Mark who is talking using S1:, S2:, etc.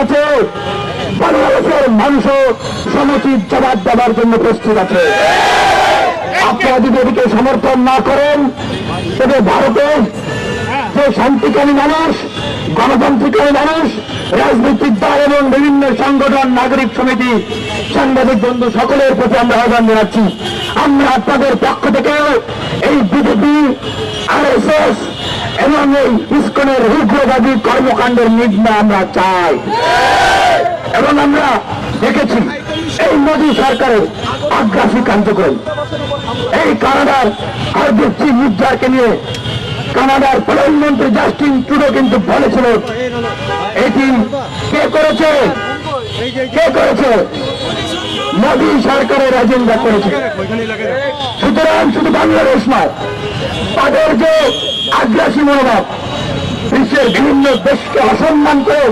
S1: আছে, বাংলাদেশের মানুষও সমুচিত জবাব দেওয়ার জন্য প্রস্তুত আছে। আপনারা যদি এদিকে সমর্থন না করেন তবে ভারতে যে শান্তিকামী মানুষ, গণতান্ত্রিকামী মানুষ, রাজনৈতিক দল এবং বিভিন্ন সংগঠন, নাগরিক সমিতি, সাংবাদিক বন্ধু সকলের প্রতি আমরা আহ্বান জানাচ্ছি, আমরা আপনাদের পক্ষ থেকে এই বিজেপি, আরএসএস এবং এই ইসকনের উগ্রবাদী কর্মকাণ্ডের নিন্দা আমরা চাই। এবং আমরা দেখেছি এই মোদী সরকারের আগ্রাসী কার্যক্রম, এই কানাডার হরদীপ সিং নির্জারকে নিয়ে কানাডার প্রধানমন্ত্রী জাস্টিন ট্রুডো কিন্তু বলেছিল এটি কে করেছে, কে করেছে? মোদী সরকারের এজেন্ডা করেছে। সুতরাং শুধু বাংলাদেশ নয়, তাদের যে আগ্রাসী মনোভাব, বিশ্বের বিভিন্ন দেশকে অসম্মান করে